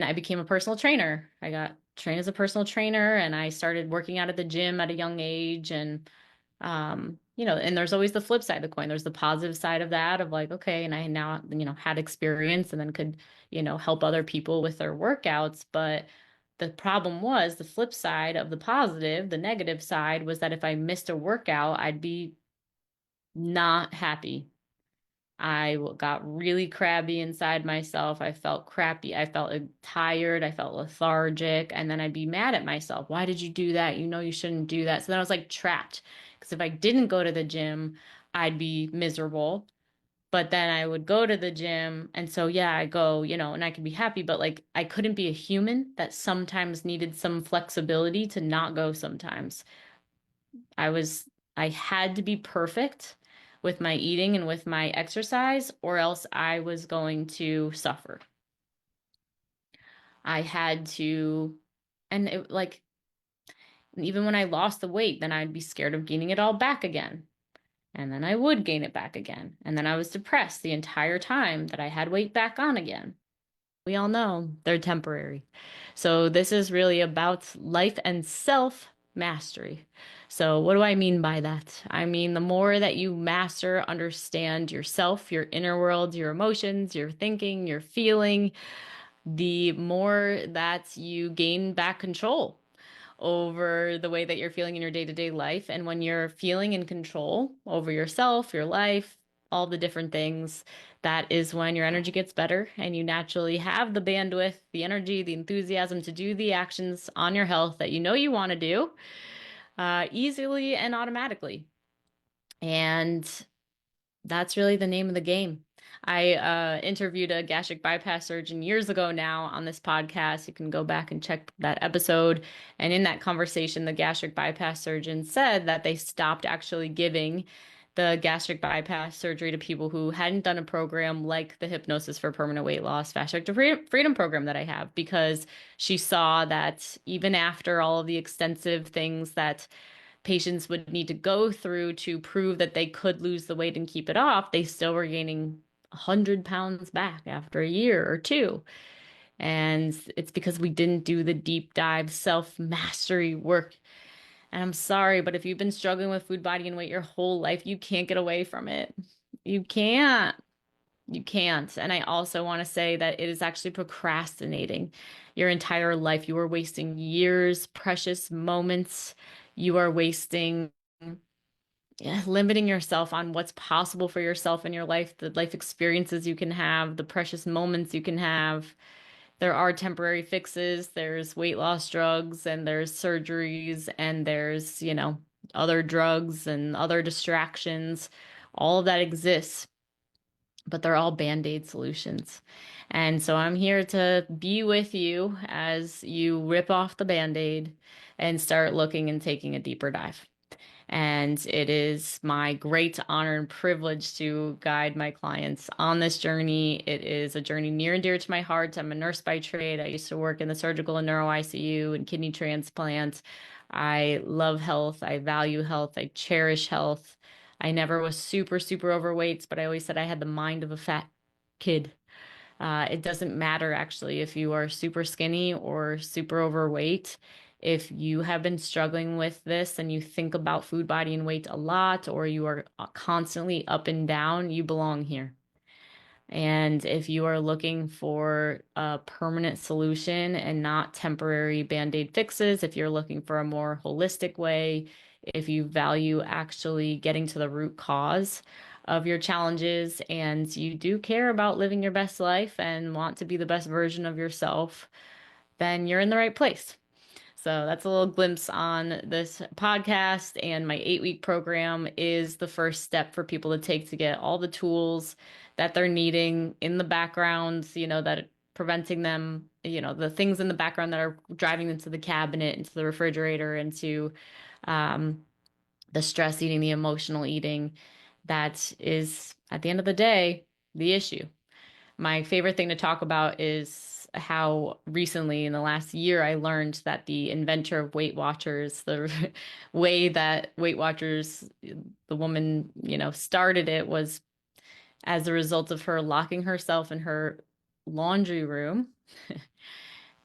I became a personal trainer. I got trained as a personal trainer and I started working out at the gym at a young age. And, and there's always the flip side of the coin. There's the positive side of that of like, okay, and I now, had experience and then could, help other people with their workouts. But the problem was the flip side of the positive, the negative side was that if I missed a workout, I'd be not happy. Got really crabby inside myself. I felt crappy. I felt tired. I felt lethargic. And then I'd be mad at myself. Why did you do that? You know, you shouldn't do that. So then I was like trapped because if I didn't go to the gym, I'd be miserable. But then I would go to the gym. And so, yeah, I go, and I could be happy. But like, I couldn't be a human that sometimes needed some flexibility to not go sometimes. I was, I had to be perfect with my eating and with my exercise, or else I was going to suffer. I had to, and it, like, even when I lost the weight, then I'd be scared of gaining it all back again. And then I would gain it back again. And then I was depressed the entire time that I had weight back on again. We all know they're temporary. So this is really about life and self mastery. So what do I mean by that? I mean, the more that you master, understand yourself, your inner world, your emotions, your thinking, your feeling, the more that you gain back control over the way that you're feeling in your day-to-day life. And when you're feeling in control over yourself, your life, all the different things, that is when your energy gets better and you naturally have the bandwidth, the energy, the enthusiasm to do the actions on your health that you know you want to do easily and automatically. And that's really the name of the game. I interviewed a gastric bypass surgeon years ago now on this podcast. You can go back and check that episode. And in that conversation, the gastric bypass surgeon said that they stopped actually giving the gastric bypass surgery to people who hadn't done a program like the Hypnosis for Permanent Weight Loss Fast Track to Freedom program that I have, because she saw that even after all of the extensive things that patients would need to go through to prove that they could lose the weight and keep it off, they still were gaining 100 pounds back after a year or two. And it's because we didn't do the deep dive self mastery work. And I'm sorry, but if you've been struggling with food, body, and weight your whole life, you can't get away from it. You can't. You can't. And I also want to say that it is actually procrastinating your entire life. You are wasting years, precious moments. You are wasting, yeah, limiting yourself on what's possible for yourself in your life, the life experiences you can have, the precious moments you can have. There are temporary fixes, there's weight loss drugs, and there's surgeries, and there's, other drugs and other distractions. All of that exists, but they're all band-aid solutions. And so I'm here to be with you as you rip off the band-aid and start looking and taking a deeper dive. And it is my great honor and privilege to guide my clients on this journey. It is a journey near and dear to my heart. I'm a nurse by trade. I used to work in the surgical and neuro ICU and kidney transplant. I love health. I value health. I cherish health. I never was super, super overweight, but I always said I had the mind of a fat kid. It doesn't matter actually if you are super skinny or super overweight. If you have been struggling with this and you think about food, body, and weight a lot, or you are constantly up and down, you belong here. And if you are looking for a permanent solution and not temporary band-aid fixes, if you're looking for a more holistic way, if you value actually getting to the root cause of your challenges and you do care about living your best life and want to be the best version of yourself, then you're in the right place. So that's a little glimpse on this podcast. And my 8-week program is the first step for people to take to get all the tools that they're needing in the background, that preventing them, the things in the background that are driving them to the cabinet, into the refrigerator, into the stress eating, the emotional eating. That is, at the end of the day, the issue. My favorite thing to talk about is how recently in the last year I learned that the inventor of Weight Watchers, the way that Weight Watchers, the woman, started it was as a result of her locking herself in her laundry room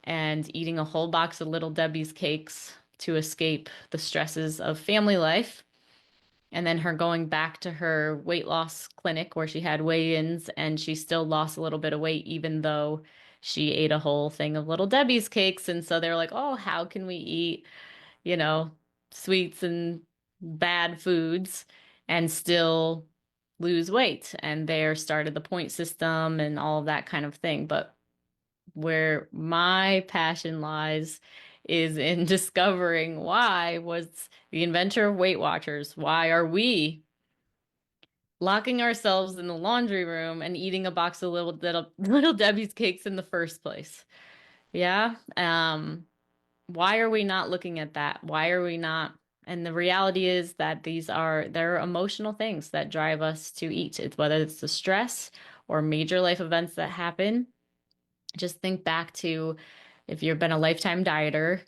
and eating a whole box of Little Debbie's cakes to escape the stresses of family life. And then her going back to her weight loss clinic where she had weigh-ins and she still lost a little bit of weight, even though she ate a whole thing of Little Debbie's cakes. And so they're like, oh, how can we eat, you know, sweets and bad foods and still lose weight? And there started the point system and all of that kind of thing. But where my passion lies is in discovering why was the inventor of Weight Watchers. Why are we locking ourselves in the laundry room and eating a box of little Debbie's cakes in the first place? Yeah. Why are we not looking at that? Why are we not? And the reality is that they're emotional things that drive us to eat. It's whether it's the stress or major life events that happen. Just think back to if you've been a lifetime dieter,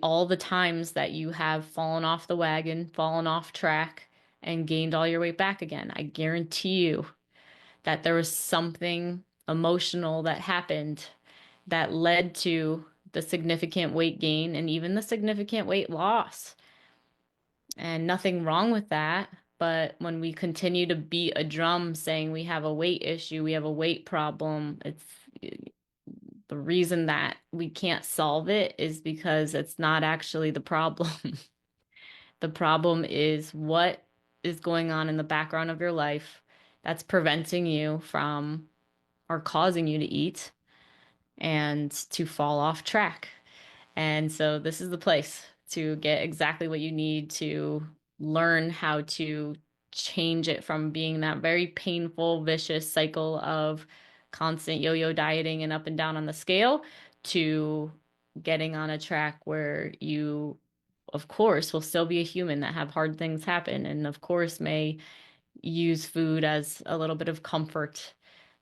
all the times that you have fallen off the wagon, fallen off track, and gained all your weight back again. I guarantee you that there was something emotional that happened that led to the significant weight gain and even the significant weight loss. And nothing wrong with that. But when we continue to beat a drum saying we have a weight issue, we have a weight problem, it's the reason that we can't solve it is because it's not actually the problem. The problem is what is going on in the background of your life that's preventing you from or causing you to eat and to fall off track. And so this is the place to get exactly what you need to learn how to change it from being that very painful, vicious cycle of constant yo-yo dieting and up and down on the scale to getting on a track where you, of course, will still be a human that have hard things happen and of course may use food as a little bit of comfort,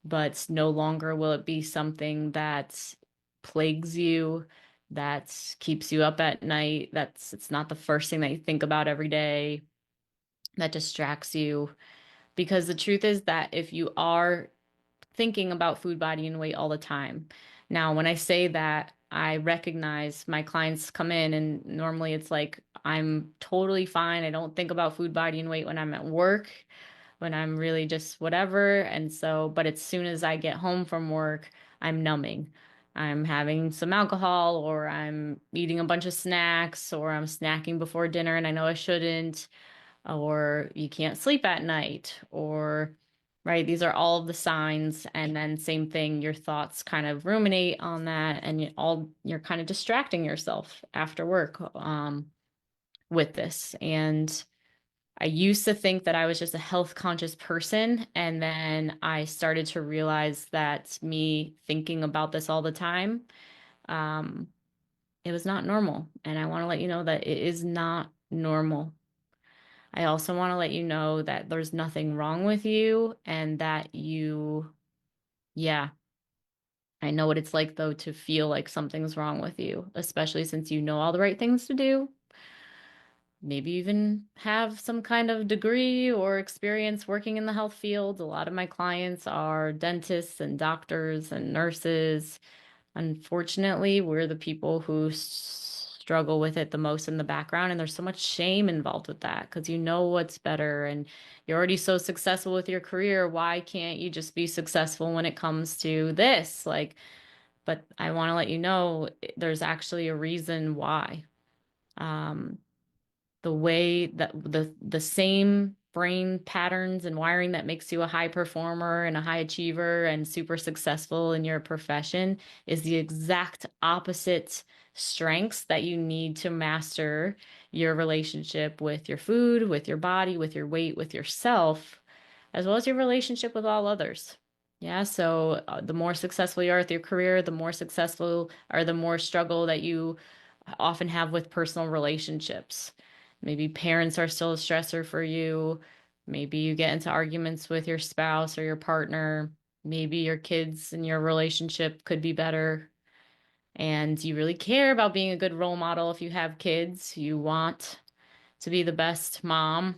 but no longer will it be something that plagues you, that keeps you up at night, it's not the first thing that you think about every day, that distracts you. Because the truth is that if you are thinking about food, body, and weight all the time. Now, when I say that, I recognize my clients come in and normally it's like, I'm totally fine. I don't think about food, body, and weight when I'm at work, when I'm really just whatever. And so, but as soon as I get home from work, I'm numbing. I'm having some alcohol or I'm eating a bunch of snacks or I'm snacking before dinner and I know I shouldn't, or you can't sleep at night, or right, these are all of the signs. And then same thing, your thoughts kind of ruminate on that and you're kind of distracting yourself after work with this. And I used to think that I was just a health conscious person. And then I started to realize that me thinking about this all the time, um, it was not normal. And I want to let you know that it is not normal. I also want to let you know that there's nothing wrong with you and that yeah, I know what it's like though to feel like something's wrong with you, especially since you know all the right things to do. Maybe even have some kind of degree or experience working in the health field. A lot of my clients are dentists and doctors and nurses. Unfortunately, we're the people who struggle with it the most in the background, and there's so much shame involved with that because you know what's better and you're already so successful with your career. Why can't you just be successful when it comes to this? Like, but I want to let you know there's actually a reason why. Um, the way that the same brain patterns and wiring that makes you a high performer and a high achiever and super successful in your profession is the exact opposite strengths that you need to master your relationship with your food, with your body, with your weight, with yourself, as well as your relationship with all others. Yeah, so the more successful you are with your career, the more successful or the more struggle that you often have with personal relationships. Maybe parents are still a stressor for you. Maybe you get into arguments with your spouse or your partner. Maybe your kids and your relationship could be better. And you really care about being a good role model if you have kids. You want to be the best mom.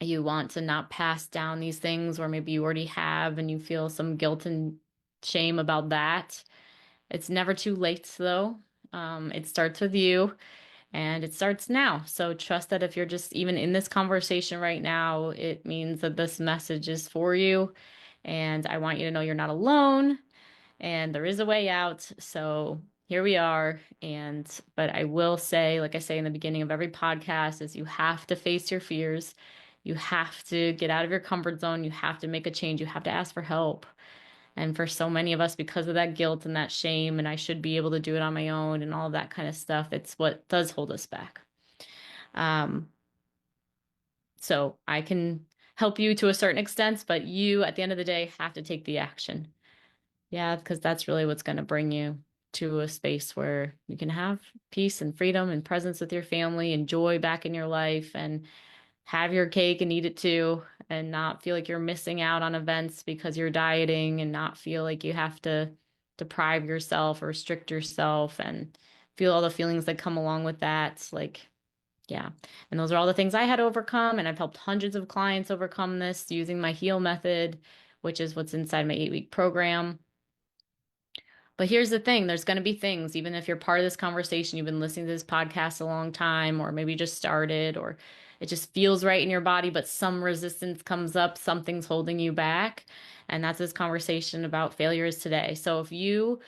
You want to not pass down these things, or maybe you already have and you feel some guilt and shame about that. It's never too late, though. It starts with you and it starts now. So trust that if you're just even in this conversation right now, it means that this message is for you. And I want you to know you're not alone and there is a way out. So here we are. But I will say, like I say in the beginning of every podcast, is you have to face your fears. You have to get out of your comfort zone. You have to make a change. You have to ask for help. And for so many of us, because of that guilt and that shame, and I should be able to do it on my own and all of that kind of stuff, it's what does hold us back. Um, so I can help you to a certain extent, but you, at the end of the day, have to take the action. Yeah, because that's really what's going to bring you to a space where you can have peace and freedom and presence with your family and joy back in your life and have your cake and eat it too, and not feel like you're missing out on events because you're dieting and not feel like you have to deprive yourself or restrict yourself and feel all the feelings that come along with that. Like, yeah. And those are all the things I had to overcome. And I've helped hundreds of clients overcome this using my HEAL method, which is what's inside my 8-week program. But here's the thing, there's going to be things, even if you're part of this conversation, you've been listening to this podcast a long time, or maybe just started, or it just feels right in your body, but some resistance comes up, something's holding you back. And that's this conversation about failures today. So if you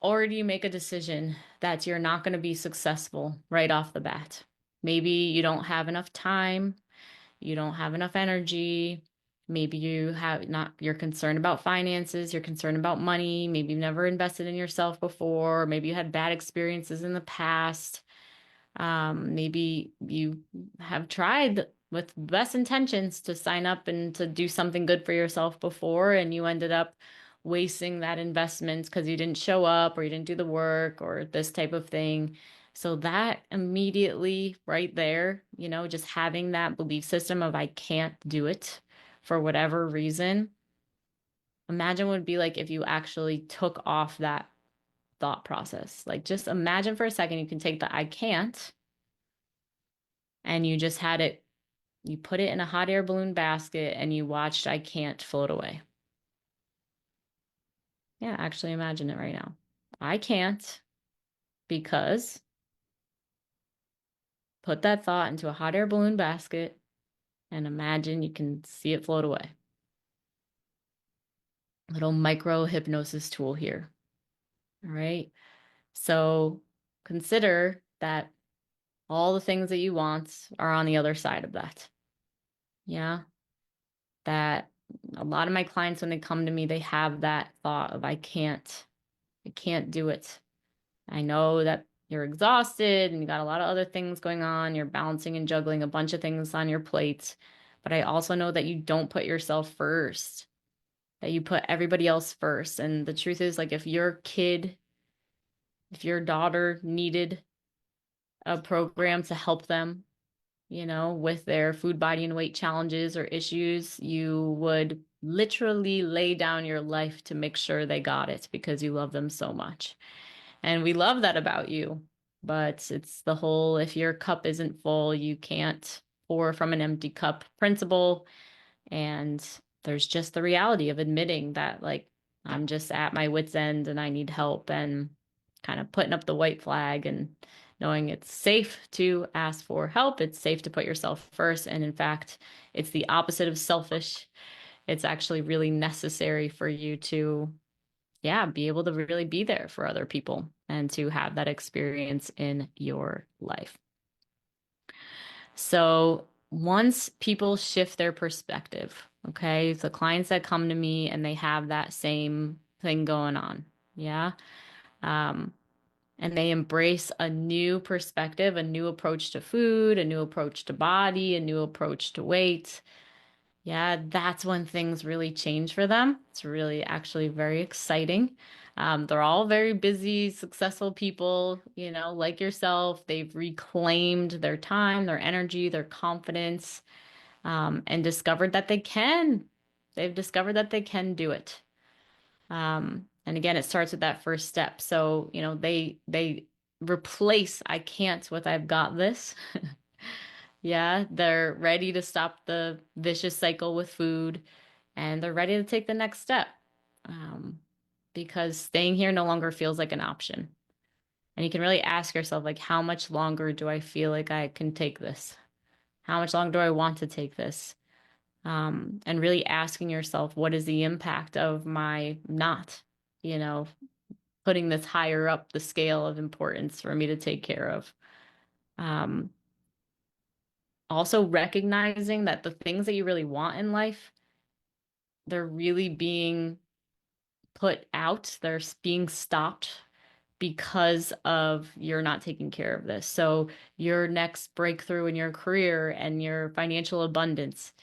already make a decision that you're not going to be successful right off the bat, maybe you don't have enough time, you don't have enough energy. Maybe you have not, you're concerned about finances, you're concerned about money. Maybe you've never invested in yourself before. Maybe you had bad experiences in the past. Maybe you have tried with best intentions to sign up and to do something good for yourself before, and you ended up wasting that investment because you didn't show up or you didn't do the work or this type of thing. So that immediately right there, just having that belief system of I can't do it for whatever reason. Imagine what it would be like if you actually took off that thought process. Like just imagine for a second you can take the I can't and you just had it, you put it in a hot air balloon basket and you watched I can't float away. Yeah, actually imagine it right now. I can't because put that thought into a hot air balloon basket and imagine you can see it float away. Little micro hypnosis tool here. All right. So consider that all the things that you want are on the other side of that. Yeah. That a lot of my clients, when they come to me, they have that thought of I can't do it. I know that you're exhausted and you got a lot of other things going on. You're balancing and juggling a bunch of things on your plate. But I also know that you don't put yourself first, that you put everybody else first. And the truth is, like, if your kid, if your daughter needed a program to help them, with their food, body, and weight challenges or issues, you would literally lay down your life to make sure they got it because you love them so much. And we love that about you. But it's the whole if your cup isn't full, you can't pour from an empty cup principle. And there's just the reality of admitting that, like, I'm just at my wit's end and I need help and kind of putting up the white flag and knowing it's safe to ask for help. It's safe to put yourself first. And in fact, it's the opposite of selfish. It's actually really necessary for you to, yeah, be able to really be there for other people and to have that experience in your life. So once people shift their perspective, okay, the clients that come to me and they have that same thing going on, yeah, um, and they embrace a new perspective, a new approach to food, a new approach to body, a new approach to weight. Yeah, that's when things really change for them. It's really actually very exciting. They're all very busy, successful people, like yourself. They've reclaimed their time, their energy, their confidence, and discovered that they can. They've discovered that they can do it. And again, it starts with that first step. So, they replace I can't with I've got this. Yeah, they're ready to stop the vicious cycle with food and they're ready to take the next step. Um, because staying here no longer feels like an option. And you can really ask yourself, like, how much longer do I feel like I can take this? How much longer do I want to take this? And really asking yourself, what is the impact of my not, you know, putting this higher up the scale of importance for me to take care of? Um, Also recognizing that the things that you really want in life, they're really being put out, they're being stopped because of you're not taking care of this. So your next breakthrough in your career and your financial abundance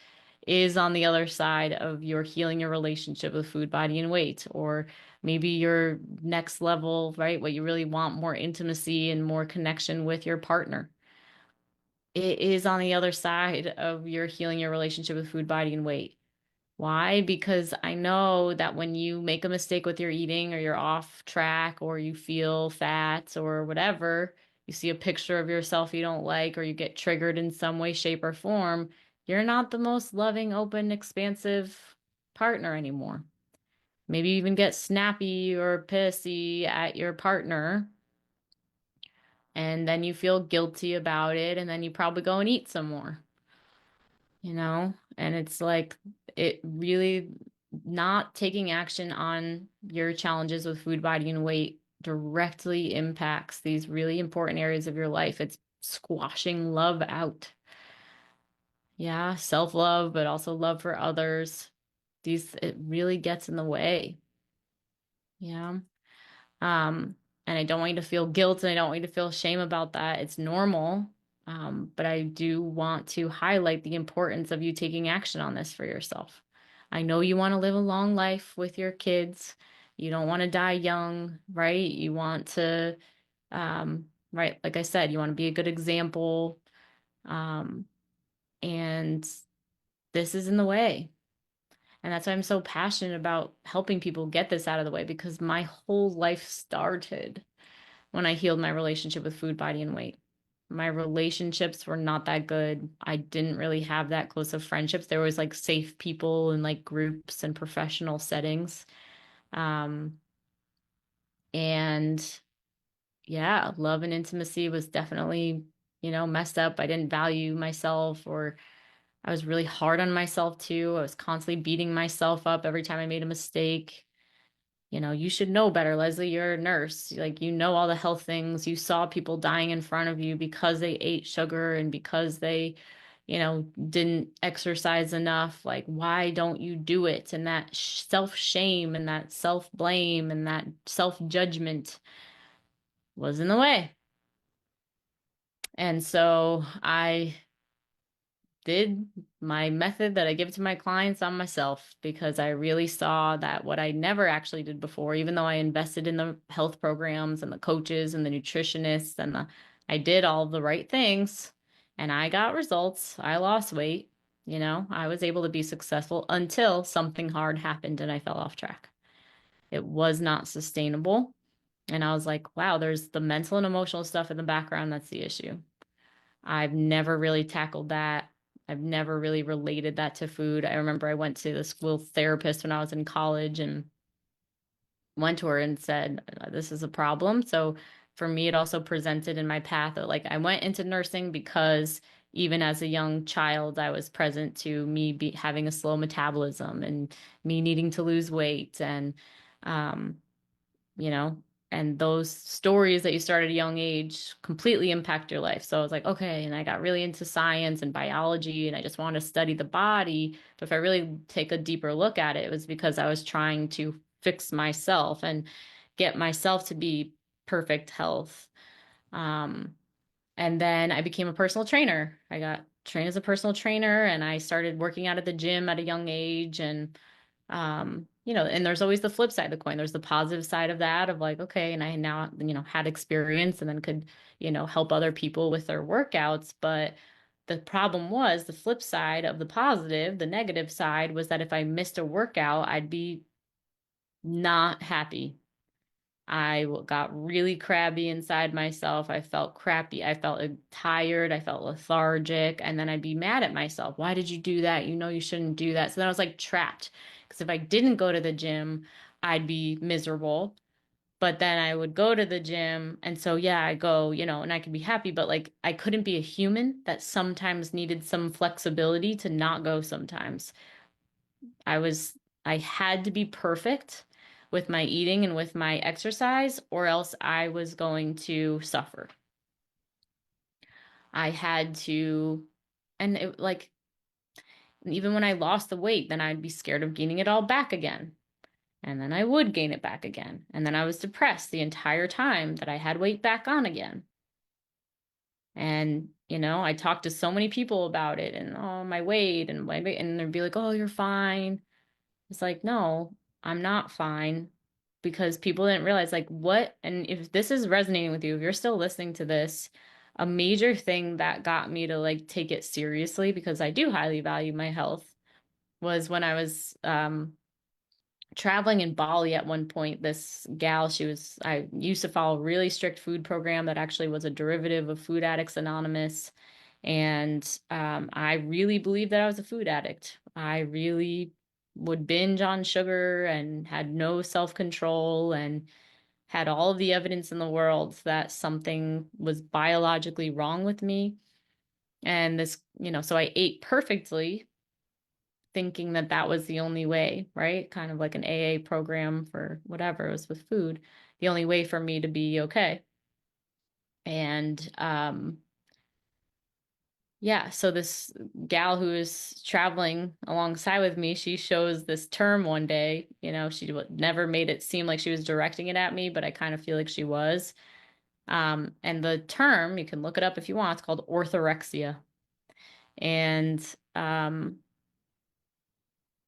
is on the other side of your healing your relationship with food, body, and weight, or maybe your next level, right? What you really want, more intimacy and more connection with your partner. It is on the other side of your healing your relationship with food, body, and weight. Why? Because I know that when you make a mistake with your eating or you're off track or you feel fat or whatever, you see a picture of yourself you don't like or you get triggered in some way, shape, or form, you're not the most loving, open, expansive partner anymore. Maybe you even get snappy or pissy at your partner, and then you feel guilty about it, and then you probably go and eat some more. And it's like it really not taking action on your challenges with food, body, and weight directly impacts these really important areas of your life. It's squashing love out. Yeah, self-love, but also love for others. It really gets in the way. Yeah. Um, and I don't want you to feel guilt and I don't want you to feel shame about that. It's normal. But I do want to highlight the importance of you taking action on this for yourself. I know you want to live a long life with your kids. You don't want to die young, right? You want to, right, like I said, you want to be a good example. Um, and this is in the way. And that's why I'm so passionate about helping people get this out of the way because my whole life started when I healed my relationship with food, body, and weight. My relationships were not that good. I didn't really have that close of friendships. There was like safe people in like groups and professional settings. Um, and yeah, love and intimacy was definitely, messed up. I didn't value myself, or I was really hard on myself too. I was constantly beating myself up every time I made a mistake. You should know better, Leslie. You're a nurse. Like, all the health things. You saw people dying in front of you because they ate sugar and because they, didn't exercise enough. Like, why don't you do it? And that self-shame and that self-blame and that self-judgment was in the way. And so I did my method that I give to my clients on myself because I really saw that what I never actually did before, even though I invested in the health programs and the coaches and the nutritionists I did all the right things and I got results. I lost weight. I was able to be successful until something hard happened and I fell off track. It was not sustainable. And I was like, wow, there's the mental and emotional stuff in the background. That's the issue. I've never really tackled that. I've never really related that to food. I remember I went to the school therapist when I was in college and went to her and said, this is a problem. So for me, it also presented in my path that like I went into nursing because even as a young child, I was present to me having a slow metabolism and me needing to lose weight um, you know, and those stories that you start at a young age completely impact your life. So I was like, okay. And I got really into science and biology and I just wanted to study the body. But if I really take a deeper look at it, it was because I was trying to fix myself and get myself to be perfect health. Um, and then I became a personal trainer. I got trained as a personal trainer and I started working out at the gym at a young age. And and there's always the flip side of the coin. There's the positive side of that of like, okay, and I now, had experience and then could, help other people with their workouts. But the problem was the flip side of the positive, the negative side was that if I missed a workout, I'd be not happy. Got really crabby inside myself. I felt crappy. I felt tired. I felt lethargic. And then I'd be mad at myself. Why did you do that? You shouldn't do that. So then I was like trapped. Because if I didn't go to the gym, I'd be miserable. But then I would go to the gym. And so, yeah, I go, and I could be happy, but like I couldn't be a human that sometimes needed some flexibility to not go sometimes. I was, I had to be perfect with my eating and with my exercise, or else I was going to suffer. I had to, and it, like, even when I lost the weight, then I'd be scared of gaining it all back again. And then I would gain it back again. And then I was depressed the entire time that I had weight back on again. And, I talked to so many people about it and, oh, my weight and my weight. And they'd be like, oh, you're fine. It's like, no, I'm not fine, because people didn't realize like what, and if this is resonating with you, if you're still listening to this, a major thing that got me to like take it seriously, because I do highly value my health, was when I was traveling in Bali at one point. This gal, I used to follow a really strict food program that actually was a derivative of Food Addicts Anonymous. And I really believed that I was a food addict. I really would binge on sugar and had no self-control and had all of the evidence in the world that something was biologically wrong with me. And so I ate perfectly, thinking that that was the only way, right? Kind of like an AA program for whatever it was with food, the only way for me to be okay. And yeah, so this gal who is traveling alongside with me, she shows this term one day. She never made it seem like she was directing it at me, but I kind of feel like she was. And the term, you can look it up if you want, it's called orthorexia. And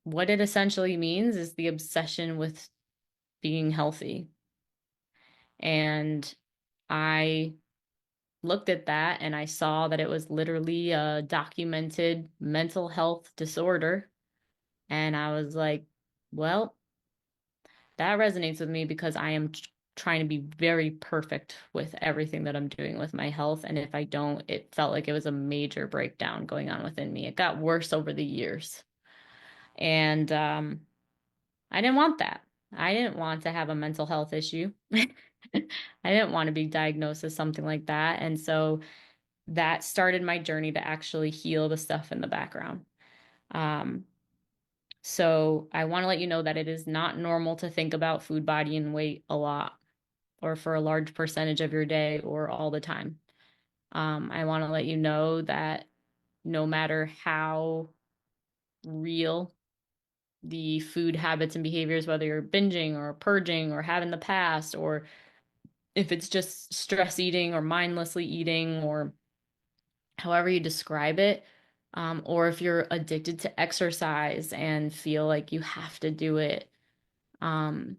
what it essentially means is the obsession with being healthy. And I looked at that and I saw that it was literally a documented mental health disorder. And I was like, well, that resonates with me, because I am trying to be very perfect with everything that I'm doing with my health. And if I don't, it felt like it was a major breakdown going on within me. It got worse over the years. And I didn't want that. I didn't want to have a mental health issue. I didn't want to be diagnosed with something like that. And so that started my journey to actually heal the stuff in the background. Um, so I want to let you know that it is not normal to think about food, body, and weight a lot, or for a large percentage of your day, or all the time. I want to let you know that no matter how real the food habits and behaviors, whether you're binging or purging or have in the past, or if it's just stress eating or mindlessly eating, or however you describe it, or if you're addicted to exercise and feel like you have to do it, um,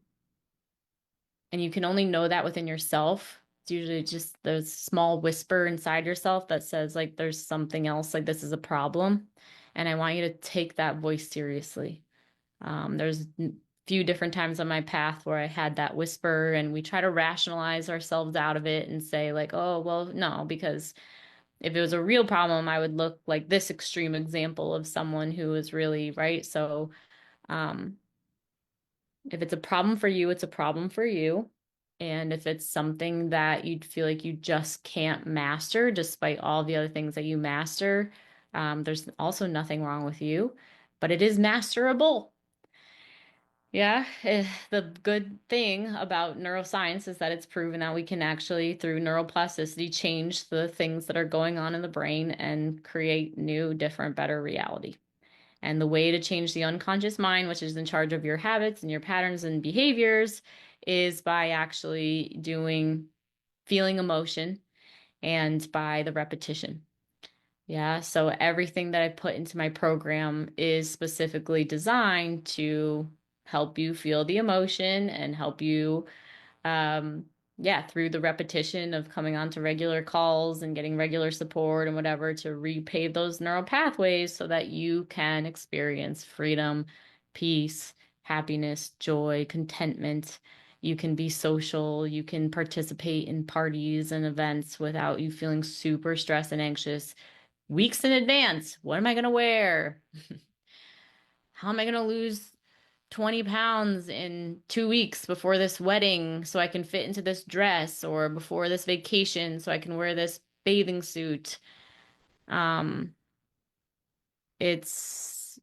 and you can only know that within yourself. It's usually just the small whisper inside yourself that says like there's something else, like this is a problem. And I want you to take that voice seriously. There's a few different times on my path where I had that whisper, and we try to rationalize ourselves out of it and say like, oh, well, no, because if it was a real problem, I would look like this extreme example of someone who is really right. So, um, if it's a problem for you, it's a problem for you. And if it's something that you'd feel like you just can't master, despite all the other things that you master, there's also nothing wrong with you, but it is masterable. Yeah, the good thing about neuroscience is that it's proven that we can actually, through neuroplasticity, change the things that are going on in the brain and create new, different, better reality. And the way to change the unconscious mind, which is in charge of your habits and your patterns and behaviors, is by actually feeling emotion, and by the repetition. Yeah, so everything that I put into my program is specifically designed to help you feel the emotion and help you, yeah, through the repetition of coming on to regular calls and getting regular support and whatever, to repave those neural pathways so that you can experience freedom, peace, happiness, joy, contentment. You can be social, you can participate in parties and events without you feeling super stressed and anxious weeks in advance. What am I going to wear? How am I going to lose 20 pounds in 2 weeks before this wedding so I can fit into this dress, or before this vacation so I can wear this bathing suit. Um, it's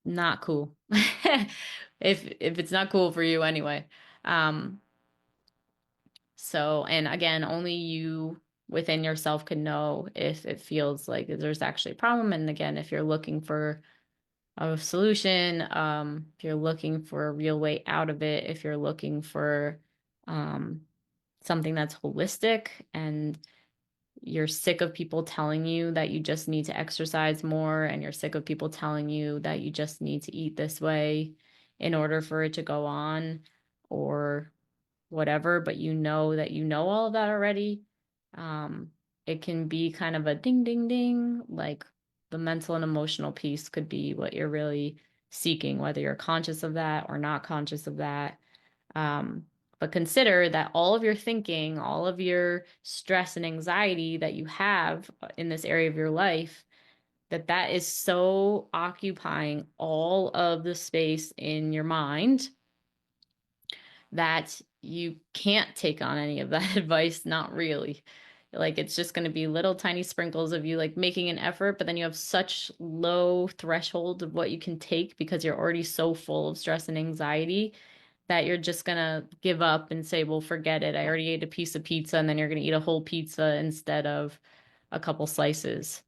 not cool. If it's not cool for you anyway. Um, and again, only you within yourself can know if it feels like there's actually a problem. And again, if you're looking for a solution, if you're looking for a real way out of it, if you're looking for um, something that's holistic, and you're sick of people telling you that you just need to exercise more, and you're sick of people telling you that you just need to eat this way in order for it to go on, or whatever, but you know that you know all of that already. Um, it can be kind of a ding, ding, ding. Like, the mental and emotional piece could be what you're really seeking, whether you're conscious of that or not conscious of that. But consider that all of your thinking, all of your stress and anxiety that you have in this area of your life, that is so occupying all of the space in your mind that you can't take on any of that advice. Not really. Like, it's just going to be little tiny sprinkles of you like making an effort, but then you have such low threshold of what you can take because you're already so full of stress and anxiety that you're just going to give up and say, well, forget it. I already ate a piece of pizza, and then you're going to eat a whole pizza instead of a couple slices.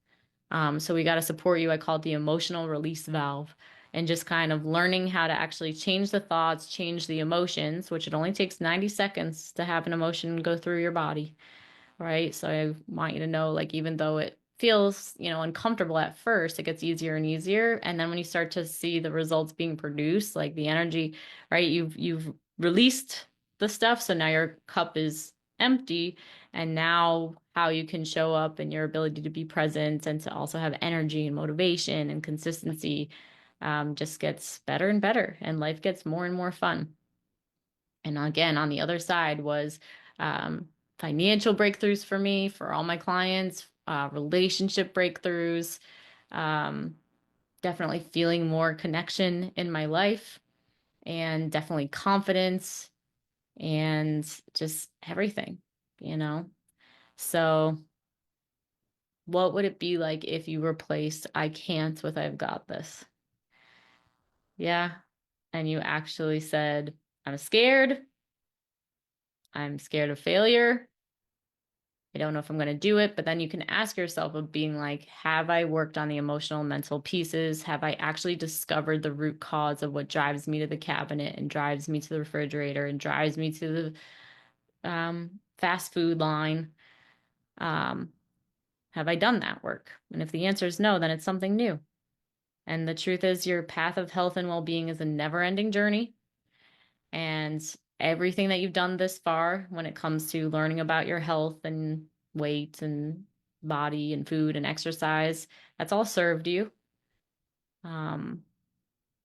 So we got to support you. I call it the emotional release valve, and just kind of learning how to actually change the thoughts, change the emotions, which it only takes 90 seconds to have an emotion go through your body, right? So I want you to know, like, even though it feels, uncomfortable at first, it gets easier and easier. And then when you start to see the results being produced, like the energy, right? You've released the stuff. So now your cup is empty. And now how you can show up and your ability to be present and to also have energy and motivation and consistency just gets better and better. And life gets more and more fun. And again, on the other side was financial breakthroughs for me, for all my clients, relationship breakthroughs, um, definitely feeling more connection in my life, and definitely confidence, and just everything, you know? So, what would it be like if you replaced "I can't" with "I've got this"? Yeah. And you actually said, I'm scared. I'm scared of failure. I don't know if I'm going to do it, but then you can ask yourself of being like, have I worked on the emotional and mental pieces? Have I actually discovered the root cause of what drives me to the cabinet and drives me to the refrigerator and drives me to the fast food line? Um, have I done that work? And if the answer is no, then it's something new. And the truth is, your path of health and well-being is a never-ending journey. And everything that you've done this far when it comes to learning about your health and weight and body and food and exercise, that's all served you. Um,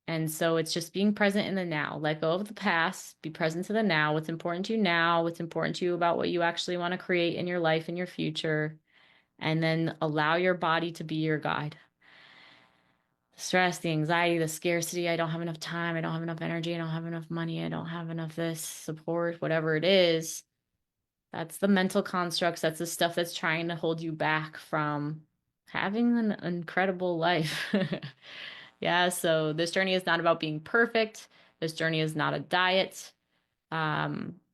and so it's just being present in the now. Let go of the past, be present to the now. What's important to you now, what's important to you about what you actually want to create in your life and your future. And then allow your body to be your guide. The stress, the anxiety, the scarcity, I don't have enough time, I don't have enough energy, I don't have enough money, I don't have enough this support, whatever it is. That's the mental constructs. That's the stuff that's trying to hold you back from having an incredible life. Yeah, so this journey is not about being perfect. This journey is not a diet.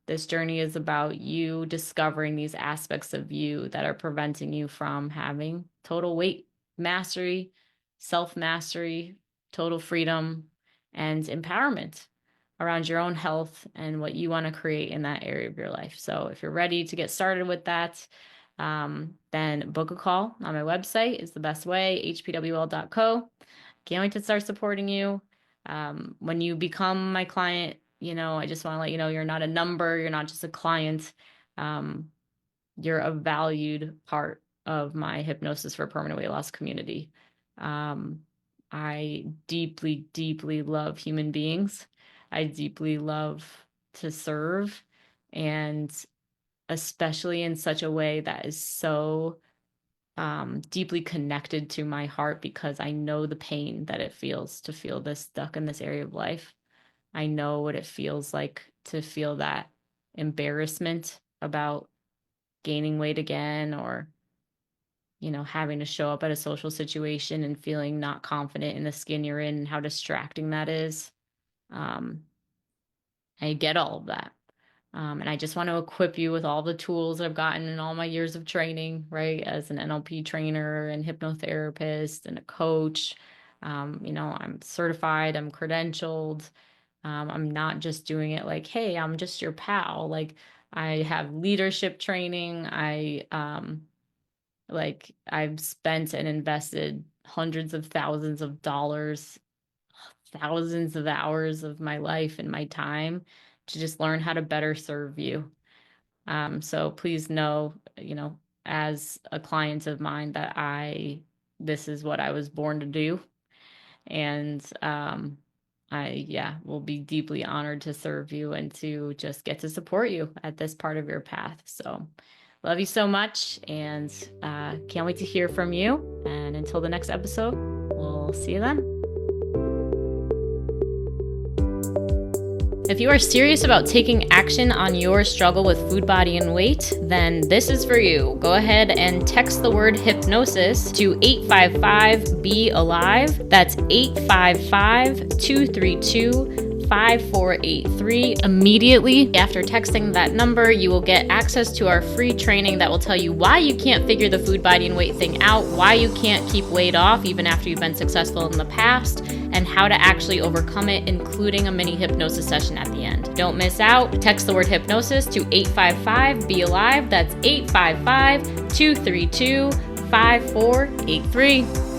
This journey is about you discovering these aspects of you that are preventing you from having total weight mastery, self-mastery, total freedom, and empowerment around your own health and what you want to create in that area of your life. So if you're ready to get started with that, then book a call on my website is the best way, hpwl.co. Can't wait to start supporting you. When you become my client, I just want to let you know you're not a number, you're not just a client. Um, you're a valued part of my hypnosis for permanent weight loss community. Um, I deeply, deeply love human beings. I deeply love to serve, and especially in such a way that is so deeply connected to my heart because I know the pain that it feels to feel this stuck in this area of life. I know what it feels like to feel that embarrassment about gaining weight again, or having to show up at a social situation and feeling not confident in the skin you're in and how distracting that is. I get all of that. And I just want to equip you with all the tools I've gotten in all my years of training, right? As an NLP trainer and hypnotherapist and a coach. I'm certified, I'm credentialed. I'm not just doing it like, hey, I'm just your pal. Like, I have leadership training. I've spent and invested hundreds of thousands of dollars, thousands of hours of my life and my time to just learn how to better serve you. So please know, as a client of mine, that this is what I was born to do. And I will be deeply honored to serve you and to just get to support you at this part of your path. So love you so much, and can't wait to hear from you. And until the next episode, we'll see you then. If you are serious about taking action on your struggle with food, body, and weight, then this is for you. Go ahead and text the word hypnosis to 855-BE-ALIVE. That's 855-232-5483. Immediately after texting that number, you will get access to our free training that will tell you why you can't figure the food, body, and weight thing out, why you can't keep weight off even after you've been successful in the past, and how to actually overcome it, including a mini hypnosis session at the end. Don't miss out. Text the word hypnosis to 855-BE-ALIVE. That's 855-232-5483.